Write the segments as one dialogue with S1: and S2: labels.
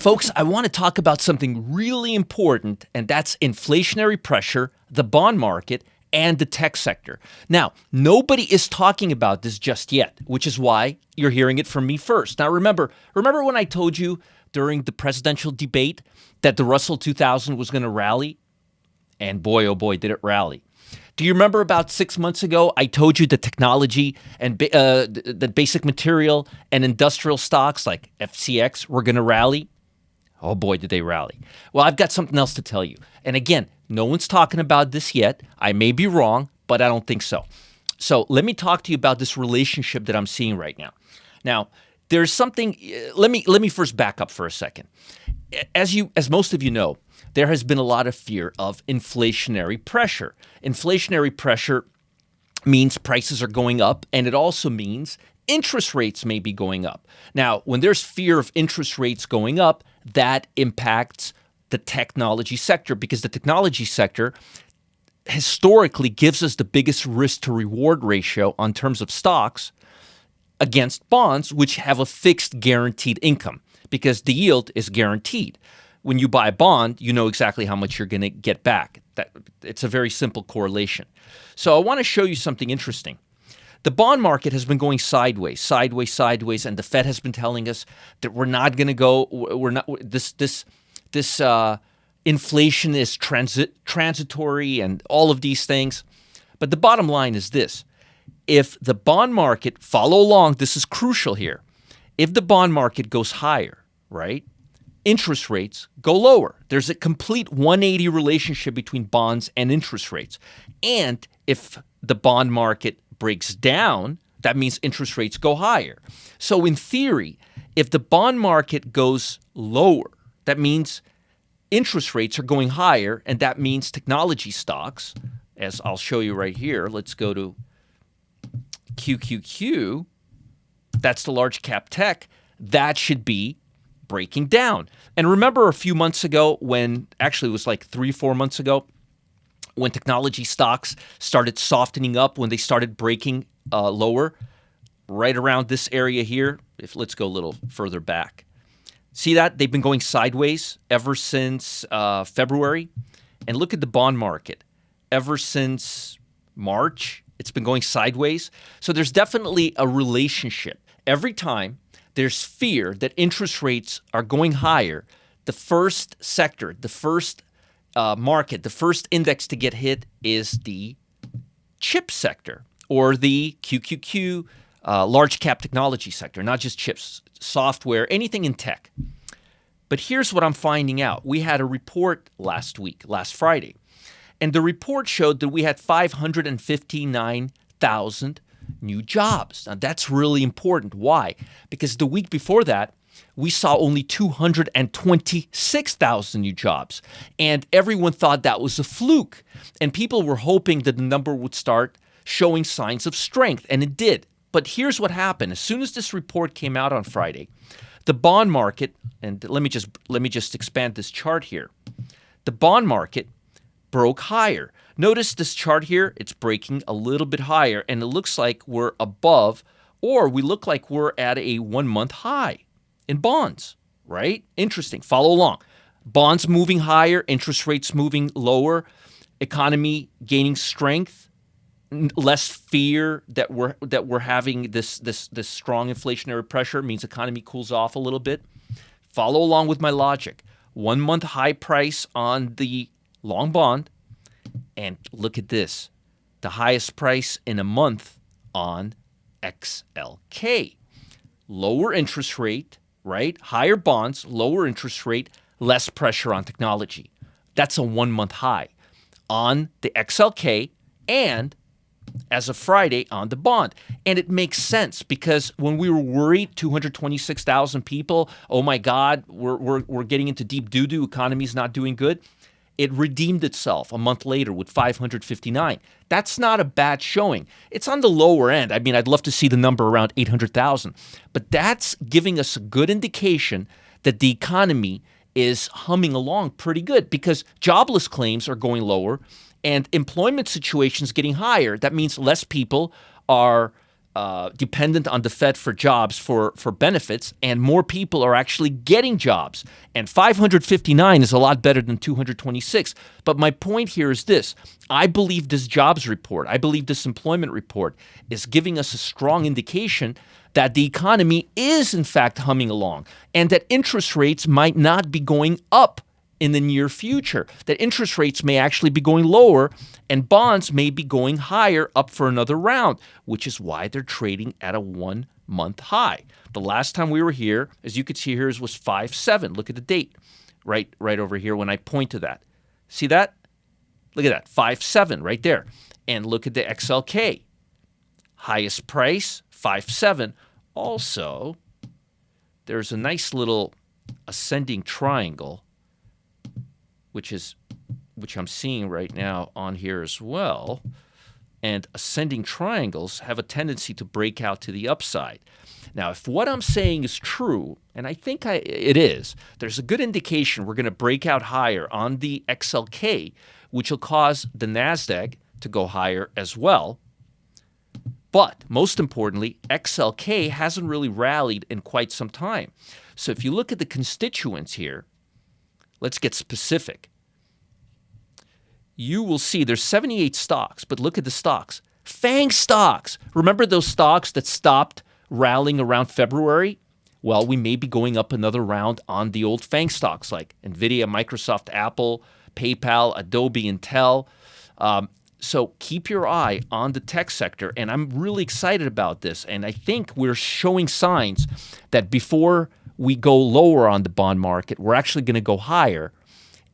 S1: Folks, I want to talk about something really important, and that's inflationary pressure, the bond market, and the tech sector. Now, nobody is talking about this just yet, which is why you're hearing it from me first. Now, remember when I told you during the presidential debate that the Russell 2000 was going to rally? And boy, oh boy, did it rally. Do you remember about 6 months ago, I told you the technology and the basic material and industrial stocks like FCX were going to rally? Oh boy, did they rally. Well, I've got something else to tell you. And again, no one's talking about this yet. I may be wrong, but I don't think so. So let me talk to you about this relationship that I'm seeing right now. Now, there's something, let me first back up for a second. As most of you know, there has been a lot of fear of inflationary pressure. Inflationary pressure means prices are going up, and it also means interest rates may be going up. Now, when there's fear of interest rates going up, that impacts the technology sector because the technology sector historically gives us the biggest risk to reward ratio on terms of stocks against bonds, which have a fixed guaranteed income because the yield is guaranteed. When you buy a bond, you know exactly how much you're going to get back. It's a very simple correlation. So I want to show you something interesting. The bond market has been going sideways, and the Fed has been telling us that we're not going to go. We're not. This inflation is transitory, and all of these things. But the bottom line is this: if the bond market, follow along, this is crucial here. If the bond market goes higher, right, interest rates go lower. There's a complete 180 relationship between bonds and interest rates. And if the bond market breaks down, that means interest rates go higher. So in theory, if the bond market goes lower, that means interest rates are going higher, and that means technology stocks, as I'll show you right here. Let's go to QQQ. That's the large cap tech. That should be breaking down. And remember a few months ago when, actually it was like 3-4 months ago, when technology stocks started softening up, when they started breaking lower, right around this area here. Let's go a little further back. See that? They've been going sideways ever since February. And look at the bond market. Ever since March, it's been going sideways. So there's definitely a relationship. Every time there's fear that interest rates are going higher, the first sector, the first market, the first index to get hit is the chip sector or the QQQ large cap technology sector, not just chips, software, anything in tech. But here's what I'm finding out. We had a report last Friday, and the report showed that we had 559,000 new jobs. Now, that's really important. Why? Because the week before that, we saw only 226,000 new jobs. And everyone thought that was a fluke. And people were hoping that the number would start showing signs of strength. And it did. But here's what happened. As soon as this report came out on Friday, the bond market, and let me just expand this chart here. The bond market broke higher. Notice this chart here, it's breaking a little bit higher, and it looks like we're above, or we look like we're at a 1-month high in bonds, right? Interesting. Follow along. Bonds moving higher, interest rates moving lower, economy gaining strength, less fear that we're having this strong inflationary pressure means economy cools off a little bit. Follow along with my logic. 1-month high price on the long bond, and look at this, the highest price in a month on XLK. Lower interest rate, right? Higher bonds, lower interest rate, less pressure on technology. That's a 1-month high on the XLK and as of Friday on the bond. And it makes sense because when we were worried, 226,000 people, oh my God, we're getting into deep doo-doo, economy's not doing good. It redeemed itself a month later with 559. That's not a bad showing. It's on the lower end. I mean, I'd love to see the number around 800,000. But that's giving us a good indication that the economy is humming along pretty good because jobless claims are going lower and employment situations getting higher. That means less people are dependent on the Fed for jobs, for benefits, and more people are actually getting jobs. And 559 is a lot better than 226. But my point here is this. I believe this jobs report, I believe this employment report is giving us a strong indication that the economy is in fact humming along and that interest rates might not be going up in the near future, that interest rates may actually be going lower and bonds may be going higher up for another round, which is why they're trading at a 1-month high. The last time we were here, as you could see here, was 5.7. Look at the date right over here when I point to that. See that? Look at that, 5.7 right there. And look at the XLK. Highest price, 5.7. Also, there's a nice little ascending triangle which I'm seeing right now on here as well. And ascending triangles have a tendency to break out to the upside. Now, if what I'm saying is true, and I think it is, there's a good indication we're going to break out higher on the XLK, which will cause the Nasdaq to go higher as well. But most importantly, XLK hasn't really rallied in quite some time. So if you look at the constituents here, let's get specific. You will see there's 78 stocks, but look at the stocks. FANG stocks. Remember those stocks that stopped rallying around February? Well, we may be going up another round on the old FANG stocks like NVIDIA, Microsoft, Apple, PayPal, Adobe, Intel. So keep your eye on the tech sector, and I'm really excited about this. And I think we're showing signs that before we go lower on the bond market, we're actually going to go higher,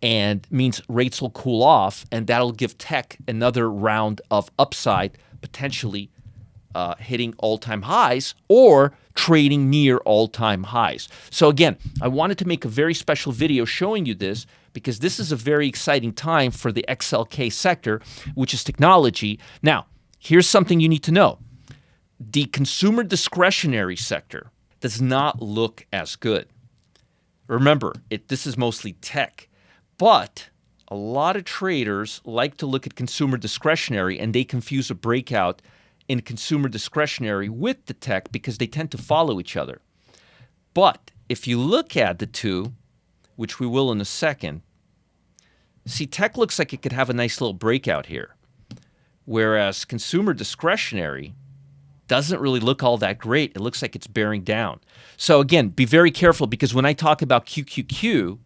S1: and means rates will cool off, and that'll give tech another round of upside, potentially hitting all-time highs or trading near all-time highs. So again, I wanted to make a very special video showing you this because this is a very exciting time for the XLK sector, which is technology. Now, here's something you need to know. The consumer discretionary sector does not look as good. Remember, this is mostly tech, but a lot of traders like to look at consumer discretionary and they confuse a breakout in consumer discretionary with the tech because they tend to follow each other. But if you look at the two, which we will in a second, see, tech looks like it could have a nice little breakout here, whereas consumer discretionary doesn't really look all that great. It looks like it's bearing down. So again, be very careful because when I talk about QQQ,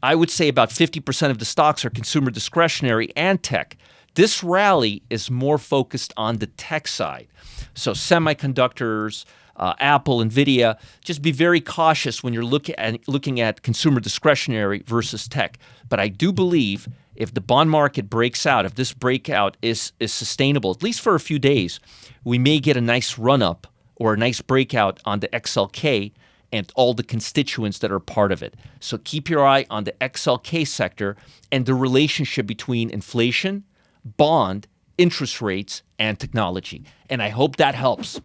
S1: I would say about 50% of the stocks are consumer discretionary and tech. This rally is more focused on the tech side. So semiconductors, Apple, NVIDIA, just be very cautious when you're looking at consumer discretionary versus tech. But I do believe if the bond market breaks out, if this breakout is sustainable, at least for a few days, we may get a nice run-up or a nice breakout on the XLK and all the constituents that are part of it. So keep your eye on the XLK sector and the relationship between inflation, bond, interest rates, and technology. And I hope that helps.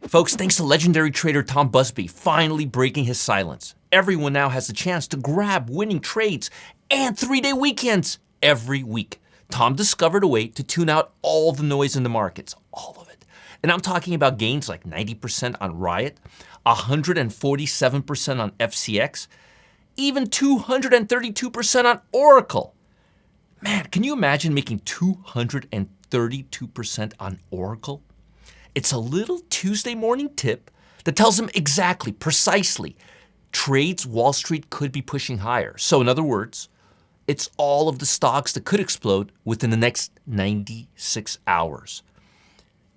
S1: Folks, thanks to legendary trader Tom Busby finally breaking his silence. Everyone now has the chance to grab winning trades and 3-day weekends every week. Tom discovered a way to tune out all the noise in the markets, all of it. And I'm talking about gains like 90% on Riot, 147% on FCX, even 232% on Oracle. Man, can you imagine making 232% on Oracle? It's a little Tuesday morning tip that tells them exactly, precisely, trades Wall Street could be pushing higher. So in other words, it's all of the stocks that could explode within the next 96 hours.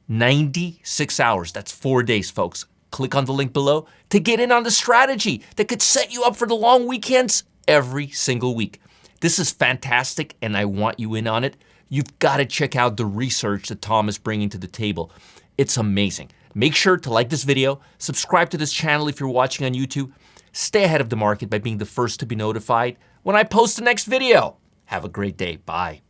S1: 96 hours, that's 4 days, folks. Click on the link below to get in on the strategy that could set you up for the long weekends every single week. This is fantastic, and I want you in on it. You've got to check out the research that Tom is bringing to the table. It's amazing. Make sure to like this video, subscribe to this channel if you're watching on YouTube, stay ahead of the market by being the first to be notified when I post the next video. Have a great day. Bye.